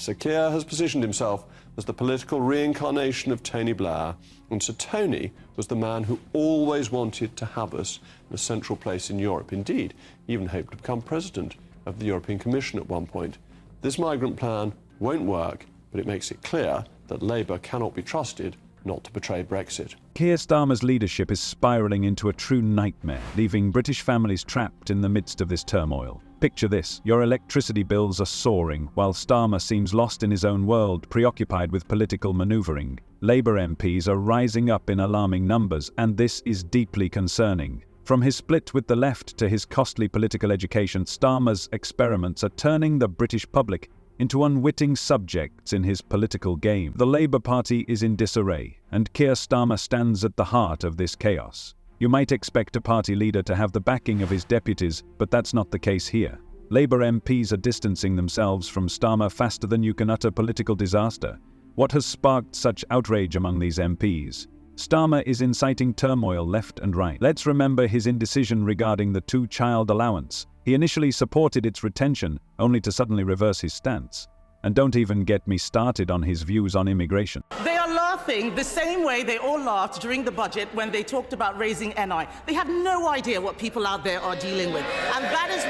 Sir Keir has positioned himself as the political reincarnation of Tony Blair, and Sir Tony was the man who always wanted to have us in a central place in Europe. Indeed, he even hoped to become president of the European Commission at one point. This migrant plan won't work, but it makes it clear that Labour cannot be trusted not to betray Brexit. Keir Starmer's leadership is spiralling into a true nightmare, leaving British families trapped in the midst of this turmoil. Picture this: your electricity bills are soaring, while Starmer seems lost in his own world, preoccupied with political manoeuvring. Labour MPs are rising up in alarming numbers, and this is deeply concerning. From his split with the left to his costly political education, Starmer's experiments are turning the British public into unwitting subjects in his political game. The Labour Party is in disarray, and Keir Starmer stands at the heart of this chaos. You might expect a party leader to have the backing of his deputies, but that's not the case here. Labour MPs are distancing themselves from Starmer faster than you can utter political disaster. What has sparked such outrage among these MPs? Starmer is inciting turmoil left and right. Let's remember his indecision regarding the two-child allowance. He initially supported its retention, only to suddenly reverse his stance. And don't even get me started on his views on immigration. They are laughing the same way they all laughed during the budget when they talked about raising NI. They have no idea what people out there are dealing with. And that is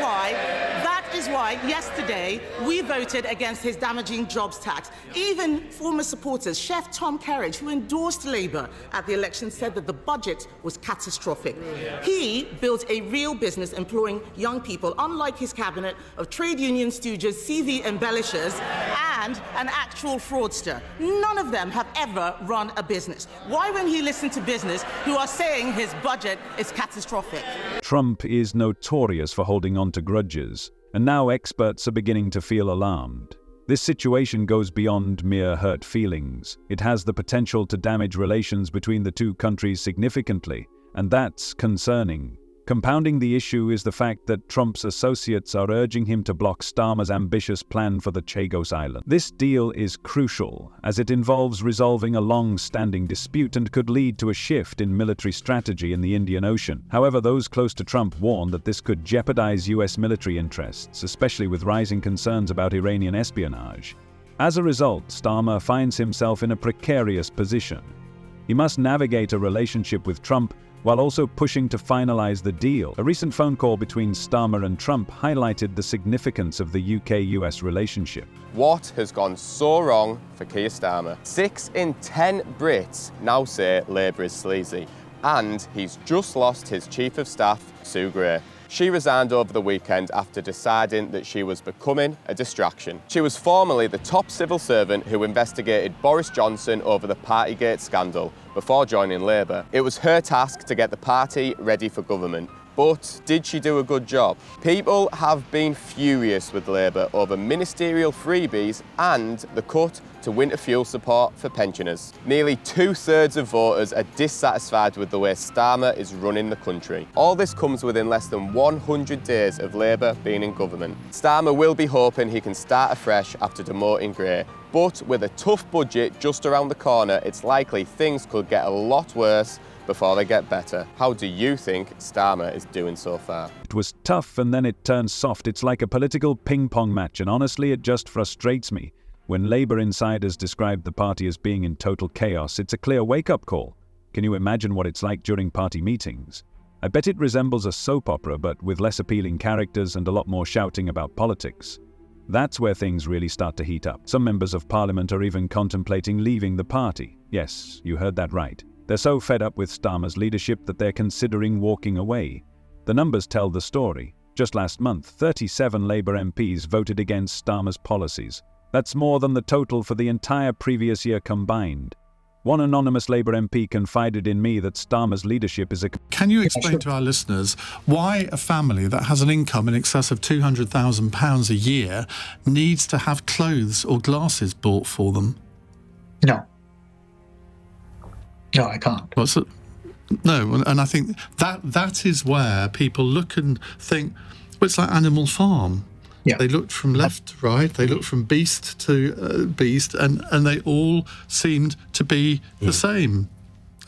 why yesterday we voted against his damaging jobs tax. Even former supporters, Chef Tom Kerridge, who endorsed Labour at the election, said that the budget was catastrophic. He built a real business employing young people, unlike his cabinet of trade union stooges, CV embellishers, and an actual fraudster. None of them have ever run a business. Why, when he listened to business, who are saying his budget is catastrophic? Trump is notorious for holding on to grudges, and now experts are beginning to feel alarmed. This situation goes beyond mere hurt feelings. It has the potential to damage relations between the two countries significantly, and that's concerning. Compounding the issue is the fact that Trump's associates are urging him to block Starmer's ambitious plan for the Chagos Island. This deal is crucial, as it involves resolving a long-standing dispute and could lead to a shift in military strategy in the Indian Ocean. However, those close to Trump warn that this could jeopardize US military interests, especially with rising concerns about Iranian espionage. As a result, Starmer finds himself in a precarious position. He must navigate a relationship with Trump while also pushing to finalize the deal. A recent phone call between Starmer and Trump highlighted the significance of the UK-US relationship. What has gone so wrong for Keir Starmer? 6 in 10 Brits now say Labour is sleazy, and he's just lost his Chief of Staff, Sue Gray. She resigned over the weekend after deciding that she was becoming a distraction. She was formerly the top civil servant who investigated Boris Johnson over the Partygate scandal before joining Labour. It was her task to get the party ready for government. But did she do a good job? People have been furious with Labour over ministerial freebies and the cut to winter fuel support for pensioners. Nearly 2/3 of voters are dissatisfied with the way Starmer is running the country. All this comes within less than 100 days of Labour being in government. Starmer will be hoping he can start afresh after demoting Gray, but with a tough budget just around the corner, it's likely things could get a lot worse before they get better. How do you think Starmer is doing so far? It was tough and then it turned soft. It's like a political ping-pong match, and honestly it just frustrates me. When Labour insiders describe the party as being in total chaos, it's a clear wake-up call. Can you imagine what it's like during party meetings? I bet it resembles a soap opera, but with less appealing characters and a lot more shouting about politics. That's where things really start to heat up. Some members of parliament are even contemplating leaving the party. Yes, you heard that right. They're so fed up with Starmer's leadership that they're considering walking away. The numbers tell the story. Just last month, 37 Labour MPs voted against Starmer's policies. That's more than the total for the entire previous year combined. One anonymous Labour MP confided in me that Starmer's leadership is a... Can you explain to our listeners why a family that has an income in excess of £200,000 a year needs to have clothes or glasses bought for them? No. No, I can't. No, and I think that is where people look and think, well, it's like Animal Farm. Yeah. They looked from left to right, they looked from beast to beast, and they all seemed to be the same.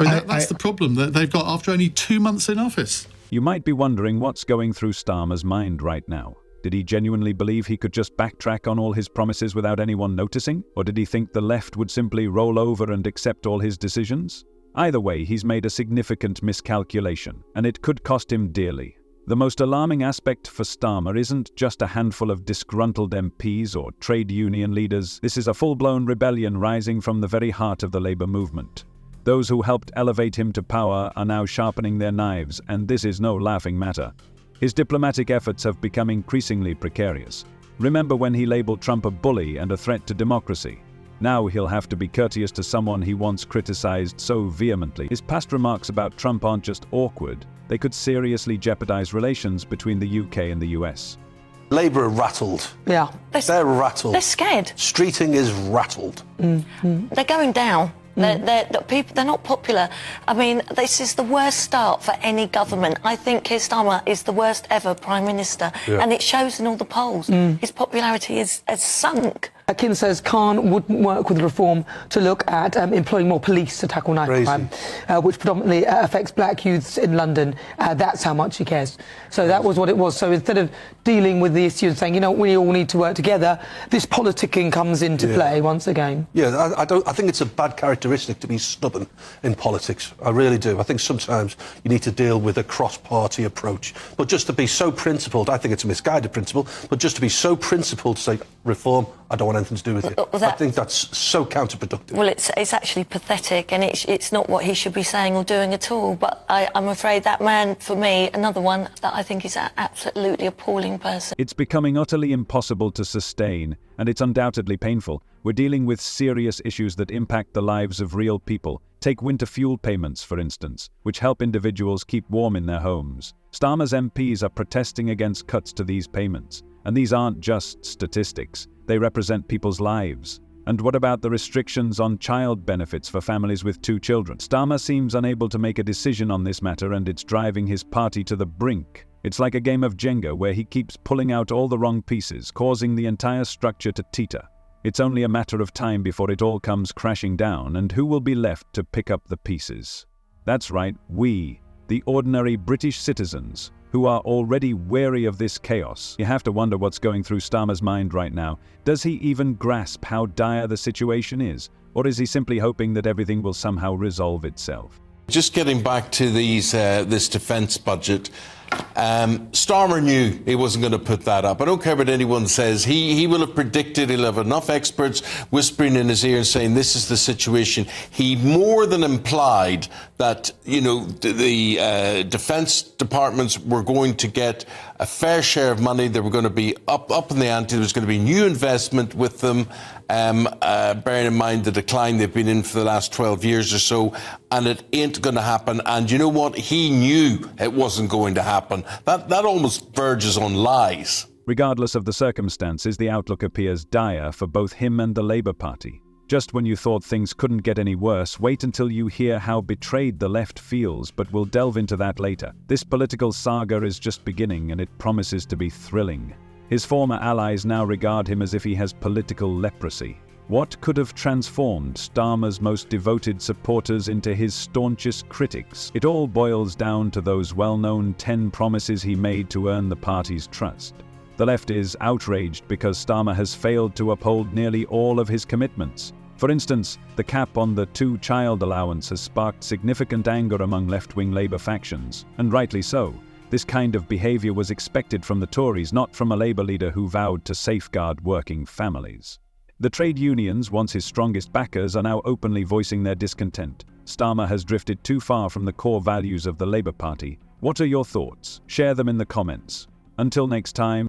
I mean, that's the problem that they've got after only 2 months in office. You might be wondering what's going through Starmer's mind right now. Did he genuinely believe he could just backtrack on all his promises without anyone noticing? Or did he think the left would simply roll over and accept all his decisions? Either way, he's made a significant miscalculation, and it could cost him dearly. The most alarming aspect for Starmer isn't just a handful of disgruntled MPs or trade union leaders. This is a full-blown rebellion rising from the very heart of the Labour movement. Those who helped elevate him to power are now sharpening their knives, and this is no laughing matter. His diplomatic efforts have become increasingly precarious. Remember when he labelled Trump a bully and a threat to democracy? Now he'll have to be courteous to someone he once criticised so vehemently. His past remarks about Trump aren't just awkward, they could seriously jeopardise relations between the UK and the US. Labour are rattled. Yeah. They're rattled. They're scared. Streeting is rattled. They're going down. They're not popular. I mean, this is the worst start for any government. I think Keir Starmer is the worst ever Prime Minister, and it shows in all the polls. His popularity has sunk. Keir says Khan wouldn't work with reform to look at employing more police to tackle knife crime, which predominantly affects black youths in London. That's how much he cares. So that was what it was. So instead of dealing with the issue and saying, you know, we all need to work together, this politicking comes into play once again. Yeah, I think it's a bad characteristic to be stubborn in politics. I really do. I think sometimes you need to deal with a cross-party approach. But just to be so principled, I think it's a misguided principle, but just to be so principled to say, reform, I don't want anything to do with it. I think that's so counterproductive. Well, it's actually pathetic, and it's not what he should be saying or doing at all. But I'm afraid that man, for me, another one that I think is an absolutely appalling person. It's becoming utterly impossible to sustain, and it's undoubtedly painful. We're dealing with serious issues that impact the lives of real people. Take winter fuel payments, for instance, which help individuals keep warm in their homes. Starmer's MPs are protesting against cuts to these payments. And these aren't just statistics, they represent people's lives. And what about the restrictions on child benefits for families with 2 children? Starmer seems unable to make a decision on this matter, and it's driving his party to the brink. It's like a game of Jenga where he keeps pulling out all the wrong pieces, causing the entire structure to teeter. It's only a matter of time before it all comes crashing down, and who will be left to pick up the pieces? That's right, we, the ordinary British citizens, who are already wary of this chaos. You have to wonder what's going through Starmer's mind right now. Does he even grasp how dire the situation is? Or is he simply hoping that everything will somehow resolve itself? Just getting back to this defence budget, Starmer knew he wasn't going to put that up. I don't care what anyone says. He will have predicted, he'll have enough experts whispering in his ear and saying this is the situation. He more than implied that, you know, the defence departments were going to get a fair share of money. They were going to be up in the ante. There was going to be new investment with them, bearing in mind the decline they've been in for the last 12 years or so, and it ain't going to happen. And you know what? He knew it wasn't going to happen. That almost verges on lies. Regardless of the circumstances, the outlook appears dire for both him and the Labour Party. Just when you thought things couldn't get any worse, wait until you hear how betrayed the left feels, but we'll delve into that later. This political saga is just beginning, and it promises to be thrilling. His former allies now regard him as if he has political leprosy. What could have transformed Starmer's most devoted supporters into his staunchest critics? It all boils down to those well-known 10 promises he made to earn the party's trust. The left is outraged because Starmer has failed to uphold nearly all of his commitments. For instance, the cap on the 2-child allowance has sparked significant anger among left-wing Labour factions, and rightly so. This kind of behaviour was expected from the Tories, not from a Labour leader who vowed to safeguard working families. The trade unions, once his strongest backers, are now openly voicing their discontent. Starmer has drifted too far from the core values of the Labour Party. What are your thoughts? Share them in the comments. Until next time.